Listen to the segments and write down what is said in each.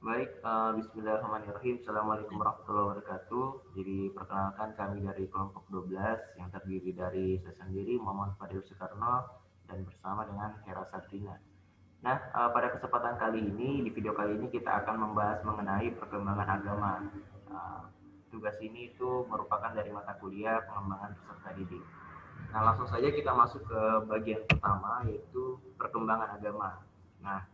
Baik, bismillahirrahmanirrahim. Assalamualaikum warahmatullahi wabarakatuh. Jadi perkenalkan kami dari kelompok 12 yang terdiri dari saya sendiri, Muhammad Fadil Soekarno, dan bersama dengan Hera Sabrina. Nah, pada kesempatan kali ini, di video kali ini kita akan membahas mengenai perkembangan agama. Uh, Tugas ini itu merupakan dari mata kuliah pengembangan peserta didik. Nah, langsung saja kita masuk ke bagian pertama, yaitu perkembangan agama. Nah,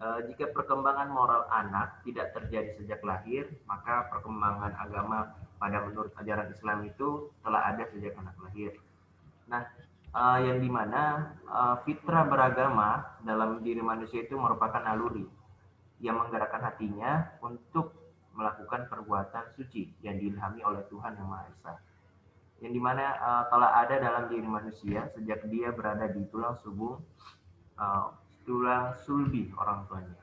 jika perkembangan moral anak tidak terjadi sejak lahir, maka perkembangan agama pada menurut ajaran Islam itu telah ada sejak anak lahir. Nah, yang dimana fitrah beragama dalam diri manusia itu merupakan naluri yang menggerakkan hatinya untuk melakukan perbuatan suci yang diilhami oleh Tuhan Yang Maha Esa. Yang dimana telah ada dalam diri manusia sejak dia berada di uh, tulang sulbi orang tuanya.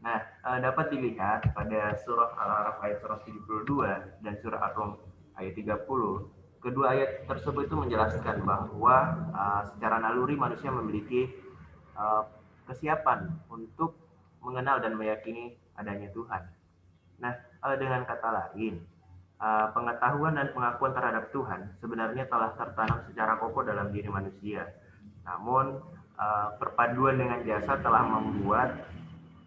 Nah, dapat dilihat pada surah Al-Araf ayat 172 dan surah Ar-Rum ayat 30. Kedua ayat tersebut itu menjelaskan bahwa secara naluri manusia memiliki uh, kesiapan untuk mengenal dan meyakini adanya Tuhan. Nah, dengan kata lain, pengetahuan dan pengakuan terhadap Tuhan sebenarnya telah tertanam secara kokoh dalam diri manusia. Namun, perpaduan dengan jasa telah membuat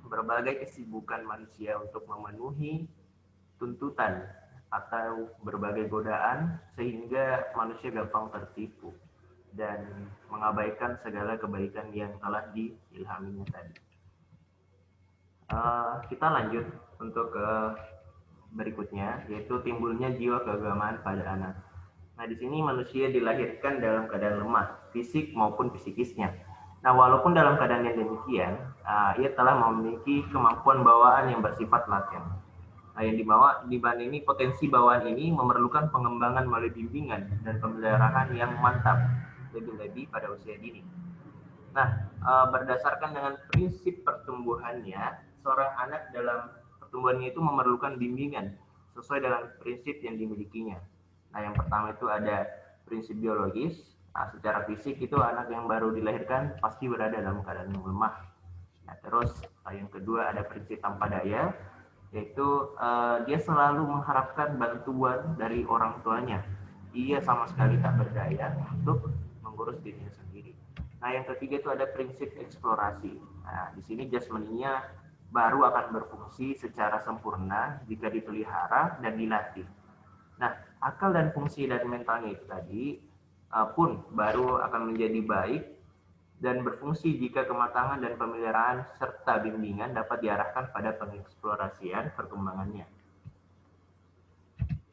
berbagai kesibukan manusia untuk memenuhi tuntutan atau berbagai godaan sehingga manusia gampang tertipu dan mengabaikan segala kebaikan yang telah diilhaminya tadi. Kita lanjut untuk ke berikutnya, yaitu timbulnya jiwa keagamaan pada anak. Nah, di sini manusia dilahirkan dalam keadaan lemah, fisik maupun psikisnya. Nah, walaupun dalam keadaan yang demikian, ia telah memiliki kemampuan bawaan yang bersifat laten. Nah, yang dibawa di mana ini potensi bawaan ini memerlukan pengembangan melalui bimbingan dan pemeliharaan yang mantap, lebih-lebih pada usia dini. Nah, berdasarkan dengan prinsip pertumbuhannya, seorang anak dalam pertumbuhannya itu memerlukan bimbingan sesuai dengan prinsip yang dimilikinya. Nah, yang pertama itu ada prinsip biologis. Nah, secara fisik itu anak yang baru dilahirkan pasti berada dalam keadaan yang lemah. Nah, terus yang kedua ada prinsip tanpa daya, yaitu dia selalu mengharapkan bantuan dari orang tuanya. Ia sama sekali tak berdaya untuk mengurus dirinya sendiri. Nah, yang ketiga itu ada prinsip eksplorasi. Nah, di sini jasmaninya baru akan berfungsi secara sempurna jika dipelihara dan dilatih. Nah, akal dan fungsi dan mentalnya itu tadi pun baru akan menjadi baik dan berfungsi jika kematangan dan pemeliharaan serta bimbingan dapat diarahkan pada pengeksplorasian perkembangannya.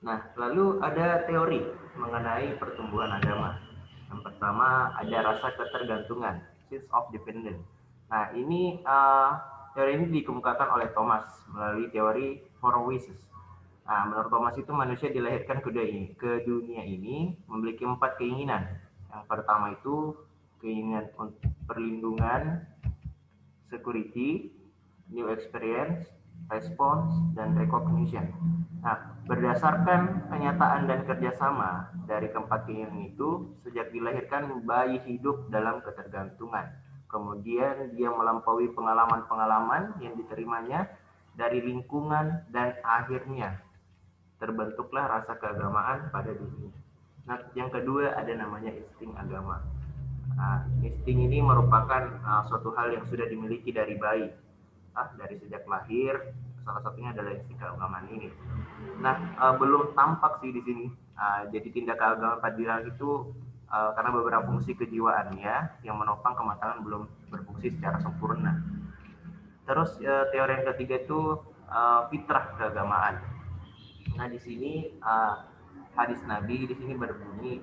Nah, lalu ada teori mengenai pertumbuhan agama. Yang pertama ada rasa ketergantungan, sense of dependence. Nah, ini teori ini dikemukakan oleh Thomas melalui teori Horowitz. Nah, menurut Thomas itu manusia dilahirkan ke dunia ini memiliki 4 keinginan. Yang pertama itu keinginan untuk perlindungan, security, new experience, response, dan recognition. Nah, berdasarkan kenyataan dan kerjasama dari keempat keinginan itu, sejak dilahirkan bayi hidup dalam ketergantungan. Kemudian dia melampaui pengalaman-pengalaman yang diterimanya dari lingkungan dan akhirnya terbentuklah rasa keagamaan pada dirinya. Nah, yang kedua ada namanya insting agama. Nah, insting ini merupakan suatu hal yang sudah dimiliki dari bayi, dari sejak lahir. Salah satunya adalah insting keagamaan ini. Nah, belum tampak sih di sini. Jadi tindak keagamaan pada diri itu karena beberapa fungsi kejiwaannya yang menopang kematangan belum berfungsi secara sempurna. Terus teori yang ketiga itu fitrah keagamaan. Nah, di sini hadis Nabi di sini berbunyi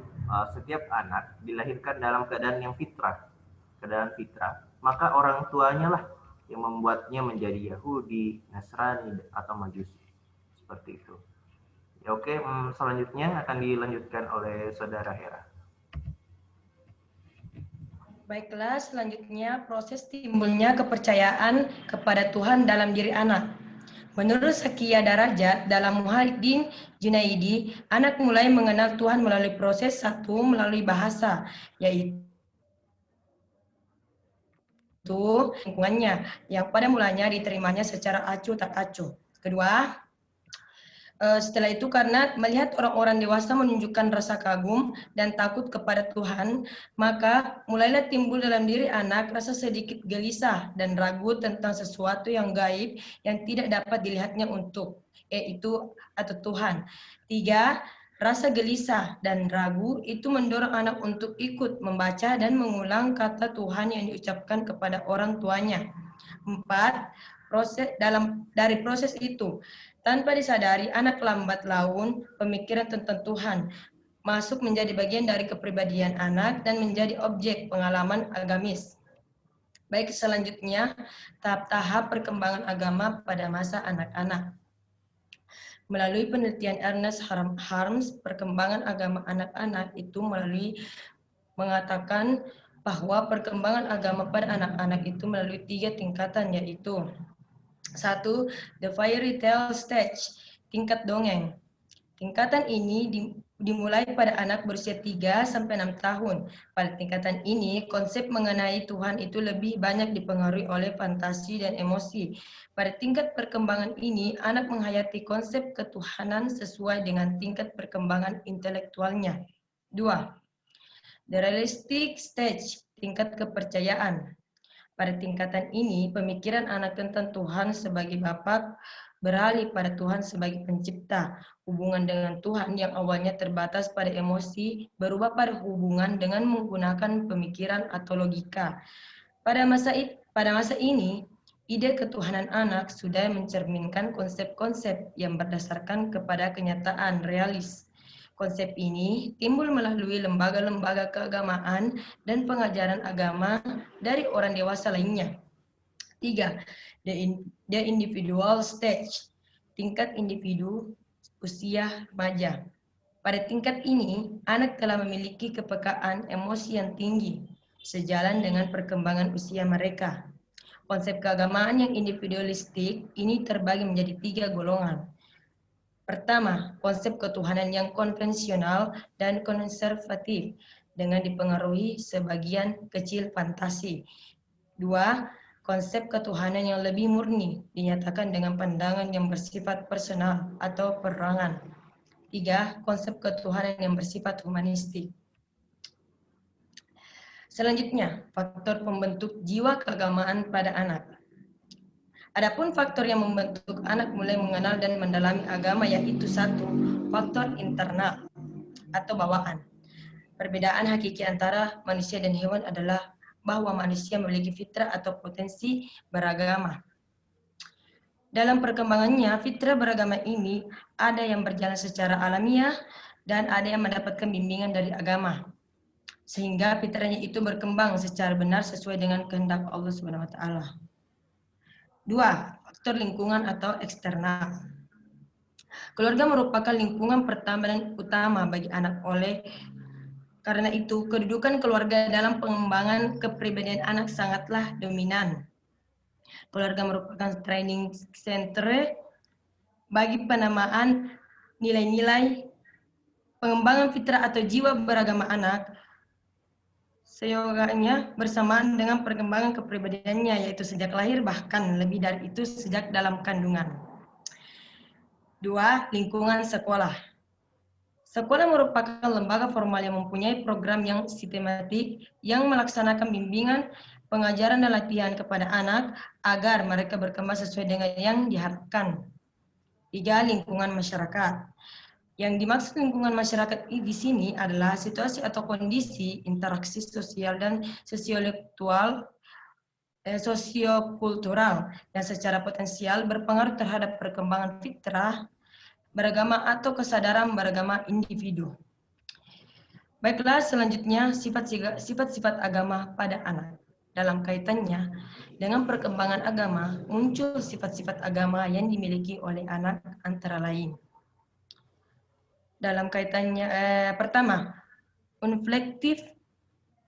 setiap anak dilahirkan dalam keadaan fitrah, maka orang tuanya lah yang membuatnya menjadi Yahudi, Nasrani atau Majusi. Seperti itu. Ya, oke, selanjutnya akan dilanjutkan oleh Saudara Hera. Baiklah, selanjutnya proses timbulnya kepercayaan kepada Tuhan dalam diri anak. Menurut Zakia Darajat dalam Muhyiddin Junaidi, anak mulai mengenal Tuhan melalui proses satu melalui bahasa, yaitu Satu, lingkungannya yang pada mulanya diterimanya secara acuh tak acuh. Kedua, setelah itu karena melihat orang-orang dewasa menunjukkan rasa kagum dan takut kepada Tuhan, maka mulailah timbul dalam diri anak rasa sedikit gelisah dan ragu tentang sesuatu yang gaib yang tidak dapat dilihatnya yaitu Tuhan. Tiga, rasa gelisah dan ragu itu mendorong anak untuk ikut membaca dan mengulang kata Tuhan yang diucapkan kepada orang tuanya. Empat, dari proses itu, tanpa disadari anak lambat laun pemikiran tentang Tuhan masuk menjadi bagian dari kepribadian anak dan menjadi objek pengalaman agamis. Baik, selanjutnya tahap-tahap perkembangan agama pada masa anak-anak. Melalui penelitian Ernest Harms, perkembangan agama anak-anak itu mengatakan bahwa perkembangan agama pada anak-anak itu melalui 3 tingkatan, yaitu 1. The fairy tale stage, tingkat dongeng. Tingkatan ini dimulai pada anak berusia 3-6 tahun. Pada tingkatan ini, konsep mengenai Tuhan itu lebih banyak dipengaruhi oleh fantasi dan emosi. Pada tingkat perkembangan ini, anak menghayati konsep ketuhanan sesuai dengan tingkat perkembangan intelektualnya. 2. The realistic stage, tingkat kepercayaan. Pada tingkatan ini, pemikiran anak tentang Tuhan sebagai Bapa beralih pada Tuhan sebagai pencipta. Hubungan dengan Tuhan yang awalnya terbatas pada emosi berubah pada hubungan dengan menggunakan pemikiran atau logika. Pada masa ini, ide ketuhanan anak sudah mencerminkan konsep-konsep yang berdasarkan kepada kenyataan realis. Konsep ini timbul melalui lembaga-lembaga keagamaan dan pengajaran agama dari orang dewasa lainnya. 3. The individual stage, tingkat individu usia remaja. Pada tingkat ini, anak telah memiliki kepekaan emosi yang tinggi, sejalan dengan perkembangan usia mereka. Konsep keagamaan yang individualistik ini terbagi menjadi 3 golongan. Pertama, konsep ketuhanan yang konvensional dan konservatif dengan dipengaruhi sebagian kecil fantasi. 2. Konsep ketuhanan yang lebih murni dinyatakan dengan pandangan yang bersifat personal atau perorangan. 3. Konsep ketuhanan yang bersifat humanistik. Selanjutnya, faktor pembentuk jiwa keagamaan pada anak. Adapun faktor yang membentuk anak mulai mengenal dan mendalami agama yaitu 1. Faktor internal atau bawaan. Perbedaan hakiki antara manusia dan hewan adalah bahwa manusia memiliki fitrah atau potensi beragama. Dalam perkembangannya, fitrah beragama ini ada yang berjalan secara alamiah dan ada yang mendapatkan bimbingan dari agama. Sehingga fitrahnya itu berkembang secara benar sesuai dengan kehendak Allah Subhanahu wa taala. 2. Faktor lingkungan atau eksternal. Keluarga merupakan lingkungan pertama dan utama bagi anak. Karena itu, kedudukan keluarga dalam pengembangan kepribadian anak sangatlah dominan. Keluarga merupakan training center bagi penamaan nilai-nilai pengembangan fitrah atau jiwa beragama anak, seyoganya bersamaan dengan perkembangan kepribadiannya, yaitu sejak lahir, bahkan lebih dari itu sejak dalam kandungan. 2. Lingkungan sekolah. Sekolah merupakan lembaga formal yang mempunyai program yang sistematik yang melaksanakan bimbingan, pengajaran dan latihan kepada anak agar mereka berkembang sesuai dengan yang diharapkan. 3. Lingkungan masyarakat. Yang dimaksud lingkungan masyarakat di sini adalah situasi atau kondisi interaksi sosial dan sosiokultural yang secara potensial berpengaruh terhadap perkembangan fitrah beragama atau kesadaran beragama individu. Baiklah, selanjutnya sifat-sifat agama pada anak. Dalam kaitannya dengan perkembangan agama, muncul sifat-sifat agama yang dimiliki oleh anak antara lain. Dalam kaitannya, pertama, unflektif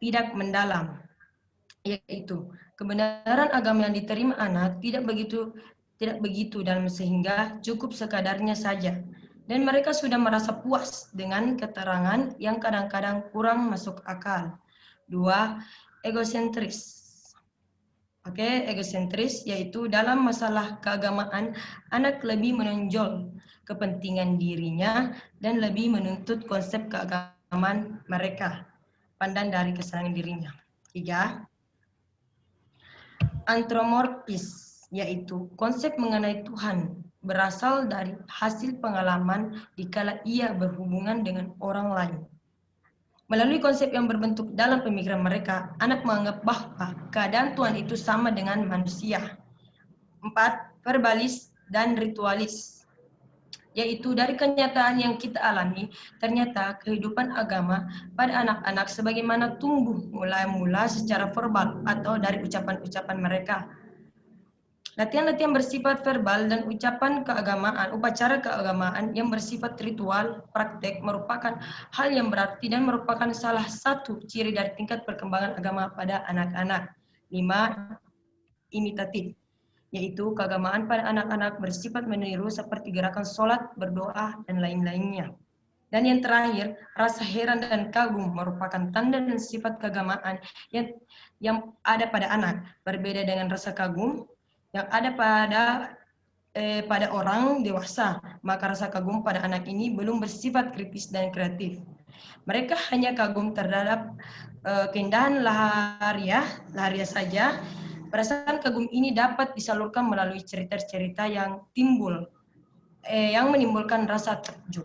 tidak mendalam, yaitu kebenaran agama yang diterima anak tidak begitu dalam sehingga cukup sekadarnya saja. Dan mereka sudah merasa puas dengan keterangan yang kadang-kadang kurang masuk akal. 2. Egosentris. Oke, egosentris yaitu dalam masalah keagamaan anak lebih menonjol kepentingan dirinya dan lebih menuntut konsep keagamaan mereka pandang dari kesenangan dirinya. 3. Antromorfis yaitu konsep mengenai Tuhan berasal dari hasil pengalaman dikala ia berhubungan dengan orang lain. Melalui konsep yang berbentuk dalam pemikiran mereka, anak menganggap bahwa keadaan Tuhan itu sama dengan manusia. 4. Verbalis dan ritualis, yaitu dari kenyataan yang kita alami, ternyata kehidupan agama pada anak-anak sebagaimana tumbuh mula-mula secara verbal atau dari ucapan-ucapan mereka. Latihan-latihan bersifat verbal dan upacara keagamaan yang bersifat ritual, praktek merupakan hal yang berarti dan merupakan salah satu ciri dari tingkat perkembangan agama pada anak-anak. 5. Imitatif, yaitu keagamaan pada anak-anak bersifat meniru seperti gerakan sholat, berdoa, dan lain-lainnya. Dan yang terakhir, rasa heran dan kagum merupakan tanda dan sifat keagamaan yang ada pada anak, berbeda dengan rasa kagum yang ada pada orang dewasa, maka rasa kagum pada anak ini belum bersifat kritis dan kreatif. Mereka hanya kagum terhadap keindahan lahiriah saja. Perasaan kagum ini dapat disalurkan melalui cerita-cerita yang menimbulkan rasa takjub.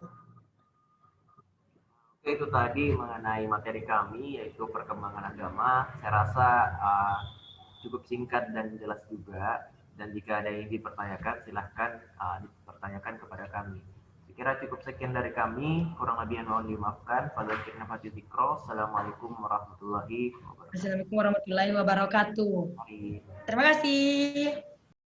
Itu tadi mengenai materi kami, yaitu perkembangan agama. Saya rasa cukup singkat dan jelas juga. Dan jika ada yang dipertanyakan, silahkan dipertanyakan kepada kami. Saya kira cukup sekian dari kami. Kurang lebih mohon dimaafkan. Assalamualaikum warahmatullahi wabarakatuh. Assalamualaikum warahmatullahi wabarakatuh. Terima kasih.